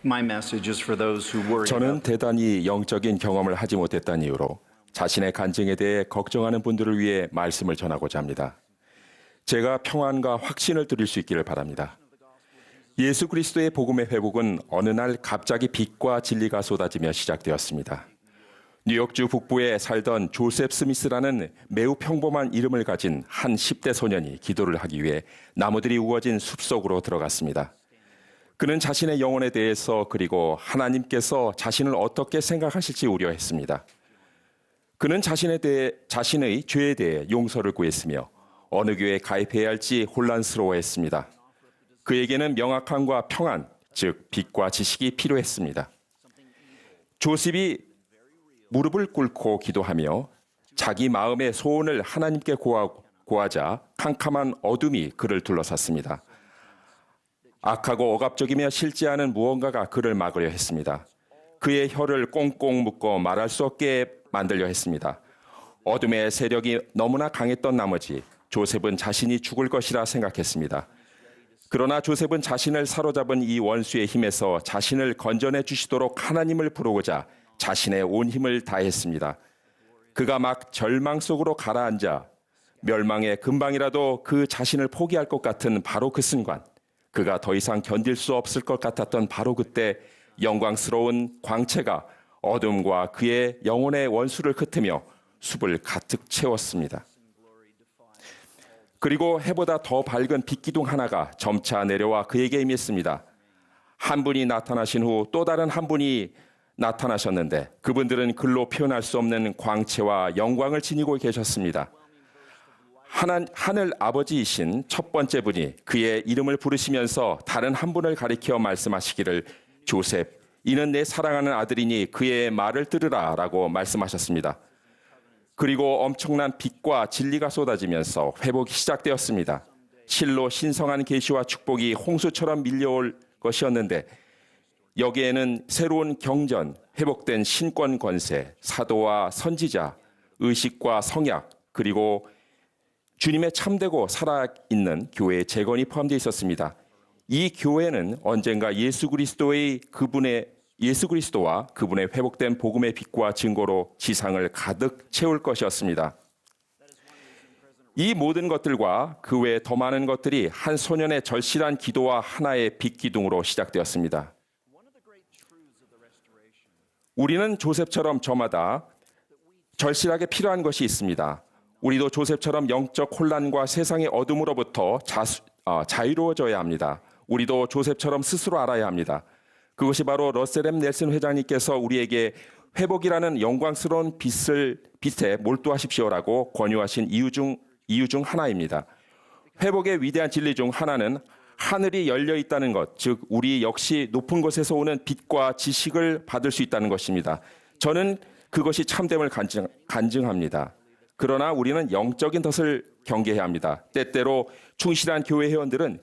My message is for those who worry 저는 about 대단히 영적인 경험을 하지 못했다는 이유로 자신의 간증에 대해 걱정하는 분들을 위해 말씀을 전하고자 합니다. 제가 평안과 확신을 드릴 수 있기를 바랍니다. 예수 그리스도의 복음의 회복은 어느 날 갑자기 빛과 진리가 쏟아지며 시작되었습니다. 뉴욕주 북부에 살던 조셉 스미스라는 매우 평범한 이름을 가진 한 10대 소년이 기도를 하기 위해 나무들이 우거진 숲속으로 들어갔습니다. 그는 자신의 영혼에 대해서 그리고 하나님께서 자신을 어떻게 생각하실지 우려했습니다. 그는 자신의 죄에 대해 용서를 구했으며 어느 교회에 가입해야 할지 혼란스러워했습니다. 그에게는 명확함과 평안, 즉 빛과 지식이 필요했습니다. 조셉이 무릎을 꿇고 기도하며 자기 마음의 소원을 하나님께 고하자 캄캄한 어둠이 그를 둘러쌌습니다. 악하고 억압적이며 싫지 않은 무언가가 그를 막으려 했습니다. 그의 혀를 꽁꽁 묶어 말할 수 없게 만들려 했습니다. 어둠의 세력이 너무나 강했던 나머지 조셉은 자신이 죽을 것이라 생각했습니다. 그러나 조셉은 자신을 사로잡은 이 원수의 힘에서 자신을 건져내 주시도록 하나님을 부르고자 자신의 온 힘을 다했습니다. 그가 막 절망 속으로 가라앉아 멸망에 금방이라도 그 자신을 포기할 것 같은 바로 그 순간, 그가 더 이상 견딜 수 없을 것 같았던 바로 그때 영광스러운 광채가 어둠과 그의 영혼의 원수를 흩으며 숲을 가득 채웠습니다. 그리고 해보다 더 밝은 빛기둥 하나가 점차 내려와 그에게 임했습니다. 한 분이 나타나신 후 또 다른 한 분이 나타나셨는데 그분들은 글로 표현할 수 없는 광채와 영광을 지니고 계셨습니다. 하늘 아버지이신 첫 번째 분이 그의 이름을 부르시면서 다른 한 분을 가리켜 말씀하시기를 조셉, 이는 내 사랑하는 아들이니 그의 말을 들으라 라고 말씀하셨습니다. 그리고 엄청난 빛과 진리가 쏟아지면서 회복이 시작되었습니다. 실로 신성한 계시와 축복이 홍수처럼 밀려올 것이었는데 여기에는 새로운 경전, 회복된 신권 권세, 사도와 선지자, 의식과 성약, 그리고 주님의 참되고 살아있는 교회의 재건이 포함되어 있었습니다. 이 교회는 언젠가 예수 그리스도와 그분의 회복된 복음의 빛과 증거로 지상을 가득 채울 것이었습니다. 이 모든 것들과 그 외에 더 많은 것들이 한 소년의 절실한 기도와 하나의 빛기둥으로 시작되었습니다. 우리는 조셉처럼 저마다 절실하게 필요한 것이 있습니다. 우리도 조셉처럼 영적 혼란과 세상의 어둠으로부터 자유로워져야 합니다. 우리도 조셉처럼 스스로 알아야 합니다. 그것이 바로 러셀 M 넬슨 회장님께서 우리에게 회복이라는 영광스러운 빛에 몰두하십시오라고 권유하신 이유 중 하나입니다. 회복의 위대한 진리 중 하나는 하늘이 열려 있다는 것, 즉 우리 역시 높은 곳에서 오는 빛과 지식을 받을 수 있다는 것입니다. 저는 그것이 참됨을 간증합니다. 그러나 우리는 영적인 덫을 경계해야 합니다. 때때로 충실한 교회 회원들은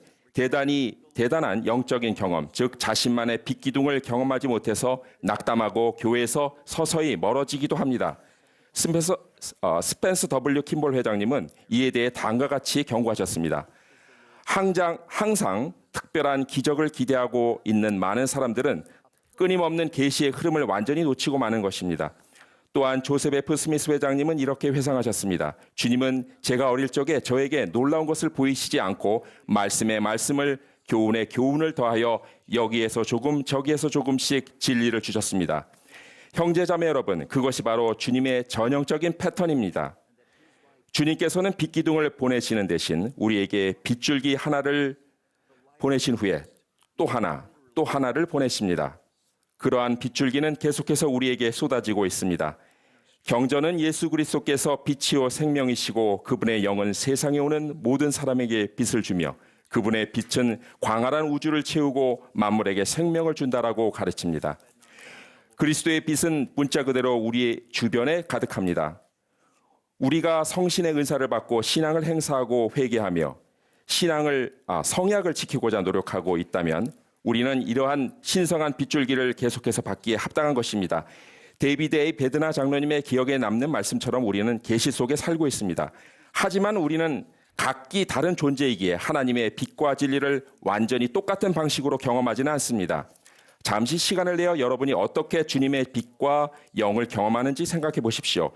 대단한 영적인 경험, 즉 자신만의 빛기둥을 경험하지 못해서 낙담하고 교회에서 서서히 멀어지기도 합니다. 스펜스 W. 킴볼 회장님은 이에 대해 다음과 같이 경고하셨습니다. 항상 특별한 기적을 기대하고 있는 많은 사람들은 끊임없는 계시의 흐름을 완전히 놓치고 마는 것입니다. 또한 조셉 F. 스미스 회장님은 이렇게 회상하셨습니다. 주님은 제가 어릴 적에 저에게 놀라운 것을 보이시지 않고 말씀에 말씀을, 교훈에 교훈을 더하여 여기에서 조금 저기에서 조금씩 진리를 주셨습니다. 형제자매 여러분, 그것이 바로 주님의 전형적인 패턴입니다. 주님께서는 빛기둥을 보내시는 대신 우리에게 빗줄기 하나를 보내신 후에 또 하나를 보내십니다. 그러한 빗줄기는 계속해서 우리에게 쏟아지고 있습니다. 경전은 예수 그리스도께서 빛이요 생명이시고 그분의 영은 세상에 오는 모든 사람에게 빛을 주며 그분의 빛은 광활한 우주를 채우고 만물에게 생명을 준다라고 가르칩니다. 그리스도의 빛은 문자 그대로 우리 주변에 가득합니다. 우리가 성신의 은사를 받고 신앙을 행사하고 회개하며 성약을 지키고자 노력하고 있다면 우리는 이러한 신성한 빗줄기를 계속해서 받기에 합당한 것입니다. 데이비드 A. 베드나 장로님의 기억에 남는 말씀처럼 우리는 계시 속에 살고 있습니다. 하지만 우리는 각기 다른 존재이기에 하나님의 빛과 진리를 완전히 똑같은 방식으로 경험하지는 않습니다. 잠시 시간을 내어 여러분이 어떻게 주님의 빛과 영을 경험하는지 생각해 보십시오.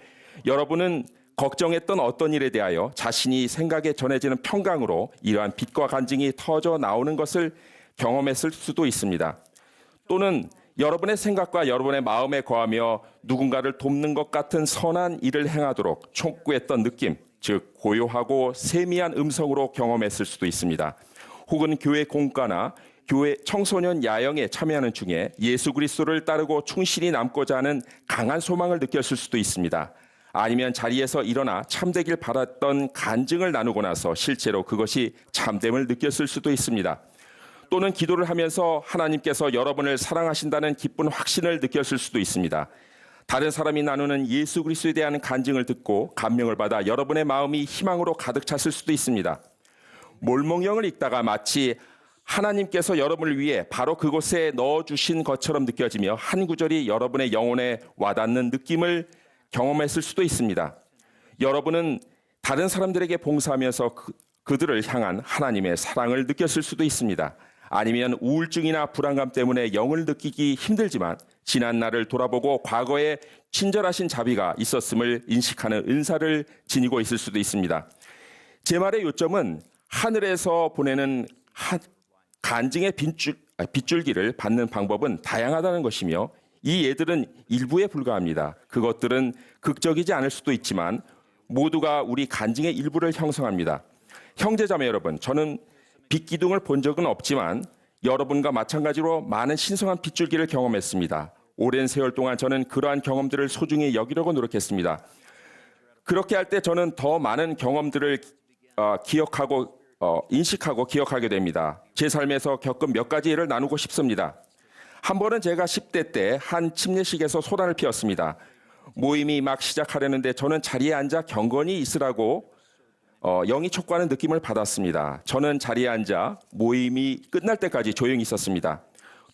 여러분은 걱정했던 어떤 일에 대하여 자신이 생각에 전해지는 평강으로 이러한 빛과 간증이 터져 나오는 것을 경험했을 수도 있습니다. 또는 여러분의 생각과 여러분의 마음에 거하며 누군가를 돕는 것 같은 선한 일을 행하도록 촉구했던 느낌, 즉 고요하고 세미한 음성으로 경험했을 수도 있습니다. 혹은 교회 공과나 교회 청소년 야영에 참여하는 중에 예수 그리스도를 따르고 충실히 남고자 하는 강한 소망을 느꼈을 수도 있습니다. 아니면 자리에서 일어나 참되길 바랐던 간증을 나누고 나서 실제로 그것이 참됨을 느꼈을 수도 있습니다. 또는 기도를 하면서 하나님께서 여러분을 사랑하신다는 기쁜 확신을 느꼈을 수도 있습니다. 다른 사람이 나누는 예수 그리스도에 대한 간증을 듣고 감명을 받아 여러분의 마음이 희망으로 가득 찼을 수도 있습니다. 몰몬경을 읽다가 마치 하나님께서 여러분을 위해 바로 그곳에 넣어주신 것처럼 느껴지며 한 구절이 여러분의 영혼에 와닿는 느낌을 경험했을 수도 있습니다. 여러분은 다른 사람들에게 봉사하면서 그들을 향한 하나님의 사랑을 느꼈을 수도 있습니다. 아니면 우울증이나 불안감 때문에 영을 느끼기 힘들지만 지난 날을 돌아보고 과거에 친절하신 자비가 있었음을 인식하는 은사를 지니고 있을 수도 있습니다. 제 말의 요점은 하늘에서 보내는 간증의 빗줄기를 받는 방법은 다양하다는 것이며 이 예들은 일부에 불과합니다. 그것들은 극적이지 않을 수도 있지만 모두가 우리 간증의 일부를 형성합니다. 형제자매 여러분, 저는 빛기둥을 본 적은 없지만 여러분과 마찬가지로 많은 신성한 빗줄기를 경험했습니다. 오랜 세월 동안 저는 그러한 경험들을 소중히 여기려고 노력했습니다. 그렇게 할 때 저는 더 많은 경험들을 인식하고 기억하게 됩니다. 제 삶에서 겪은 몇 가지 예를 나누고 싶습니다. 한 번은 제가 10대 때 한 침례식에서 소란을 피웠습니다. 모임이 막 시작하려는데 저는 자리에 앉아 경건히 있으라고 영이 촉구하는 느낌을 받았습니다. 저는 자리에 앉아 모임이 끝날 때까지 조용히 있었습니다.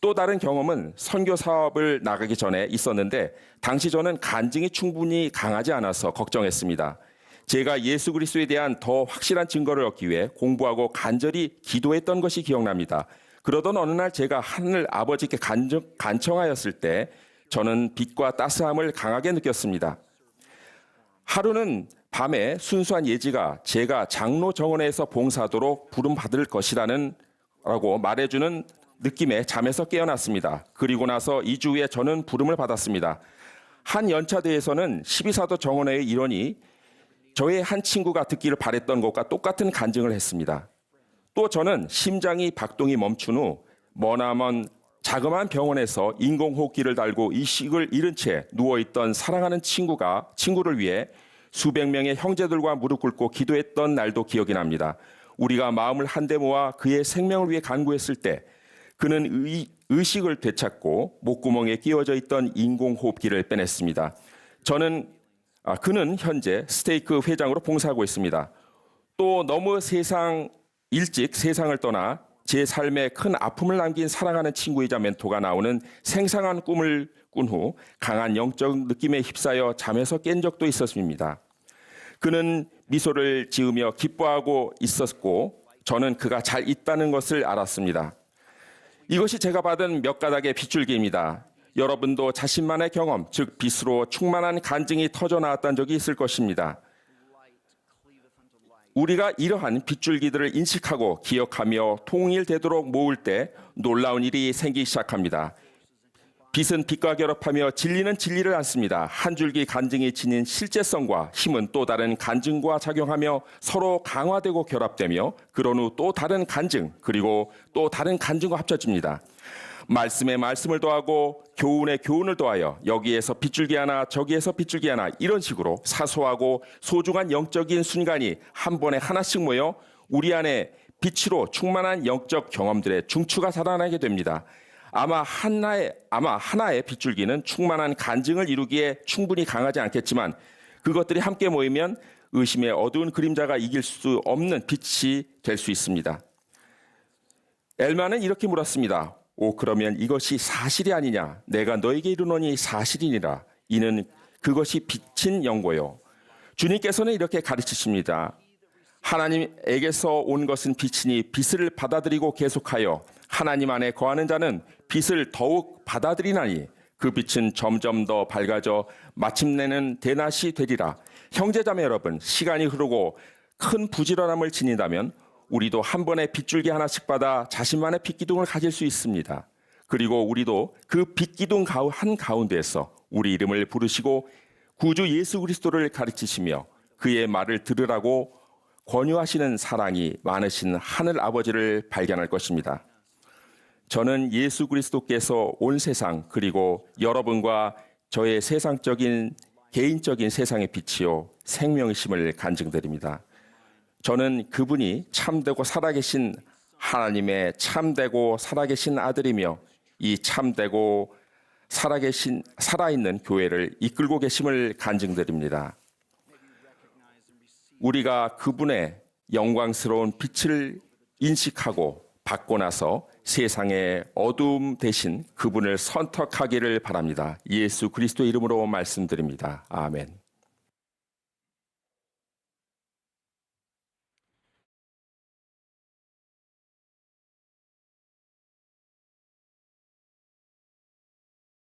또 다른 경험은 선교 사업을 나가기 전에 있었는데 당시 저는 간증이 충분히 강하지 않아서 걱정했습니다. 제가 예수 그리스도에 대한 더 확실한 증거를 얻기 위해 공부하고 간절히 기도했던 것이 기억납니다. 그러던 어느 날 제가 하늘 아버지께 간청하였을 때 저는 빛과 따스함을 강하게 느꼈습니다. 하루는 밤에 순수한 예지가 제가 장로 정원에서 봉사하도록 부름받을 것이라는 라고 말해주는 느낌에 잠에서 깨어났습니다. 그리고 나서 2주 후에 저는 부름을 받았습니다. 한 연차대에서는 12사도 정원회의 일원이 저의 한 친구가 듣기를 바랬던 것과 똑같은 간증을 했습니다. 또 저는 심장이 박동이 멈춘 후 머나먼 자그마한 병원에서 인공호흡기를 달고 의식을 잃은 채 누워있던 사랑하는 친구를 위해 수백 명의 형제들과 무릎 꿇고 기도했던 날도 기억이 납니다. 우리가 마음을 한데 모아 그의 생명을 위해 간구했을 때 그는 의식을 되찾고 목구멍에 끼워져 있던 인공호흡기를 빼냈습니다. 그는 현재 스테이크 회장으로 봉사하고 있습니다. 또 너무 일찍 세상을 떠나 제 삶에 큰 아픔을 남긴 사랑하는 친구이자 멘토가 나오는 생생한 꿈을 꾼 후 강한 영적 느낌에 휩싸여 잠에서 깬 적도 있었습니다. 그는 미소를 지으며 기뻐하고 있었고 저는 그가 잘 있다는 것을 알았습니다. 이것이 제가 받은 몇 가닥의 빗줄기입니다. 여러분도 자신만의 경험, 즉 빛으로 충만한 간증이 터져 나왔던 적이 있을 것입니다. 우리가 이러한 빗줄기들을 인식하고 기억하며 통일되도록 모을 때 놀라운 일이 생기기 시작합니다. 빛은 빛과 결합하며 진리는 진리를 안습니다. 한 줄기 간증이 지닌 실제성과 힘은 또 다른 간증과 작용하며 서로 강화되고 결합되며 그런 후 또 다른 간증 그리고 또 다른 간증과 합쳐집니다. 말씀에 말씀을 더하고 교훈에 교훈을 더하여 여기에서 빗줄기 하나 저기에서 빗줄기 하나 이런 식으로 사소하고 소중한 영적인 순간이 한 번에 하나씩 모여 우리 안에 빛으로 충만한 영적 경험들의 중추가 자라나게 됩니다. 아마 하나의 빗줄기는 충만한 간증을 이루기에 충분히 강하지 않겠지만 그것들이 함께 모이면 의심의 어두운 그림자가 이길 수 없는 빛이 될 수 있습니다. 엘마는 이렇게 물었습니다. 그러면 이것이 사실이 아니냐? 내가 너에게 이르노니 사실이니라. 이는 그것이 빛인 연고요. 주님께서는 이렇게 가르치십니다. 하나님에게서 온 것은 빛이니 빛을 받아들이고 계속하여 하나님 안에 거하는 자는 빛을 더욱 받아들이나니 그 빛은 점점 더 밝아져 마침내는 대낮이 되리라. 형제자매 여러분, 시간이 흐르고 큰 부지런함을 지닌다면 우리도 한 번에 빗줄기 하나씩 받아 자신만의 빛기둥을 가질 수 있습니다. 그리고 우리도 그 빛기둥 한가운데에서 우리 이름을 부르시고 구주 예수 그리스도를 가르치시며 그의 말을 들으라고 권유하시는 사랑이 많으신 하늘 아버지를 발견할 것입니다. 저는 예수 그리스도께서 온 세상 그리고 여러분과 저의 세상적인 개인적인 세상의 빛이요 생명이심을 간증드립니다. 저는 그분이 참되고 살아계신 하나님의 참되고 살아계신 아들이며 이 참되고 살아있는 교회를 이끌고 계심을 간증드립니다. 우리가 그분의 영광스러운 빛을 인식하고 받고 나서 세상의 어두움 대신 그분을 선택하기를 바랍니다. 예수 그리스도의 이름으로 말씀드립니다. 아멘.